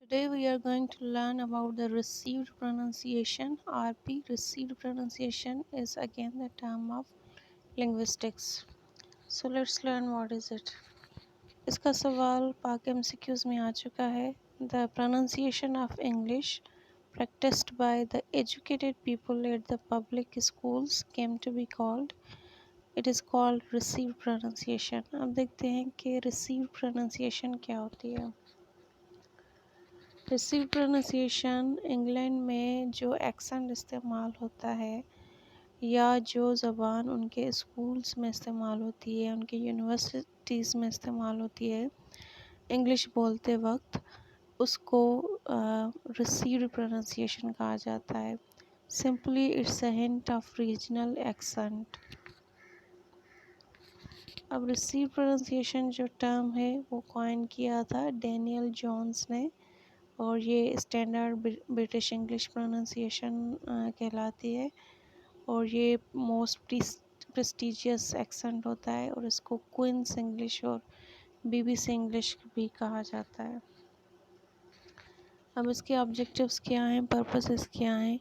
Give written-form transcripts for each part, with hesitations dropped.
Today we are going to learn about the received pronunciation. RP, received pronunciation is again the term of linguistics. So let's learn what is it. इसका सवाल पाक MCQs में आ चुका है. The pronunciation of English practiced by the educated people at the public schools came to be called. It is called received pronunciation. अब देखते हैं कि received pronunciation क्या होती है. रिसीव प्रोनंसिएशन इंग्लैंड में जो एक्सेंट इस्तेमाल होता है या जो ज़बान उनके स्कूल्स में इस्तेमाल होती है, उनके यूनिवर्सिटीज़ में इस्तेमाल होती है इंग्लिश बोलते वक्त, उसको रिसीव्ड प्रोनंसिएशन कहा जाता है. Simply it's a hint of regional accent. अब रिसीव प्रोनंसिएशन जो टर्म है वो कॉइन किया था डैनियल जोन्स ने, और ये स्टैंडर्ड ब्रिटिश इंग्लिश प्रोनंसिएशन कहलाती है, और ये मोस्ट प्रेस्टिजियस एक्सेंट होता है, और इसको क्वींस इंग्लिश और बीबीसी इंग्लिश भी कहा जाता है. अब इसके ऑब्जेक्टिव्स क्या हैं, पर्पसेस क्या हैं,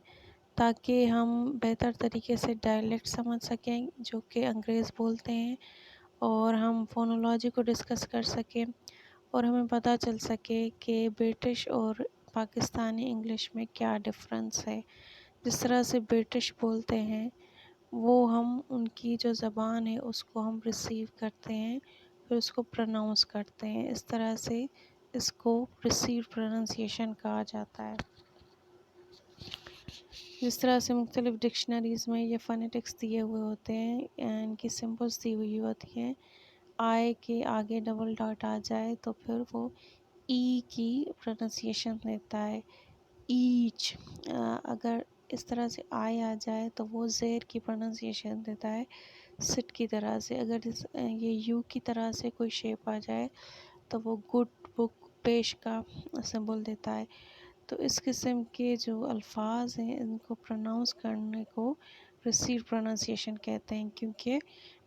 ताकि हम बेहतर तरीके से डायलेक्ट समझ सकें जो कि अंग्रेज़ बोलते हैं, और हम फोनोलॉजी को डिस्कस कर सकें, और हमें पता चल सके कि ब्रिटिश और पाकिस्तानी इंग्लिश में क्या डिफरेंस है. जिस तरह से ब्रिटिश बोलते हैं वो हम उनकी जो ज़बान है उसको हम रिसीव करते हैं, फिर उसको प्रोनाउंस करते हैं. इस तरह से इसको रिसीव प्रोनंसिएशन कहा जाता है. जिस तरह से मुख्तलिफ़ डिक्शनरीज़ में ये फ़ोनेटिक्स दिए हुए होते हैं, इनकी सिंबल्स दी हुई होती हैं. आई के आगे डबल डॉट आ जाए तो फिर वो ई की प्रोनंसिएशन देता है, ईच. अगर इस तरह से आई आ जाए तो वो ज़ेर की प्रोनंसिएशन देता है, सिट की तरह से. अगर ये यू की तरह से कोई शेप आ जाए तो वो गुड बुक पेश का सिंबल देता है. तो इस किस्म के जो अल्फाज हैं इनको प्रोनाउंस करने को रिसीव प्रोनंसिएशन कहते हैं, क्योंकि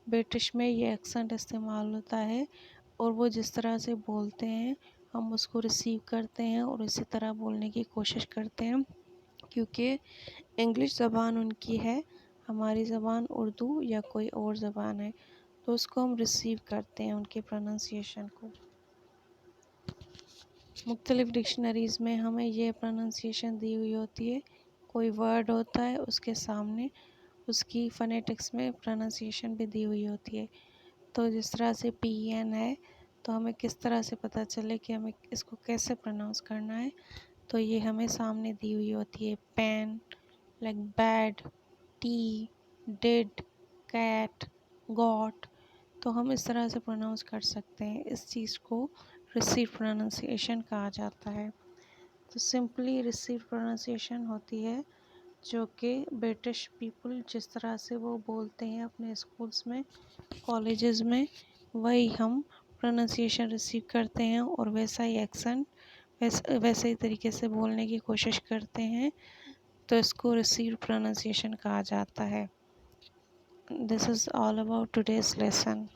ब्रिटिश में ये एक्सेंट इस्तेमाल होता है, और वो जिस तरह से बोलते हैं हम उसको रिसीव करते हैं और इसी तरह बोलने की कोशिश करते हैं, क्योंकि इंग्लिश ज़बान उनकी है, हमारी ज़बान उर्दू या कोई और ज़बान है, तो उसको हम रिसीव करते हैं उनके प्रोनंसिएशन को. मुख्तलिफ़ डिक्शनरीज़ में हमें ये प्रोनंसिएशन दी हुई होती है. कोई वर्ड होता है उसके सामने उसकी फ़ोनेटिक्स में प्रोनंसिएशन भी दी हुई होती है. तो जिस तरह से पी एन है तो हमें किस तरह से पता चले कि हमें इसको कैसे प्रोनाउंस करना है, तो ये हमें सामने दी हुई होती है. Pen, like bad, tea, did, cat, got. तो हम इस तरह से प्रोनाउंस कर सकते हैं. इस चीज़ को रिसीव प्रोनंसिएशन कहा जाता है. तो सिंपली रिसीव प्रोनंसिएशन होती है जो कि ब्रिटिश पीपल जिस तरह से वो बोलते हैं अपने स्कूल्स में, कॉलेजेस में, वही हम प्रोनंसिएशन रिसीव करते हैं और वैसा ही एक्सेंट वैसे ही तरीके से बोलने की कोशिश करते हैं, तो इसको रिसीव प्रोनंसिएशन कहा जाता है. This is all about today's lesson.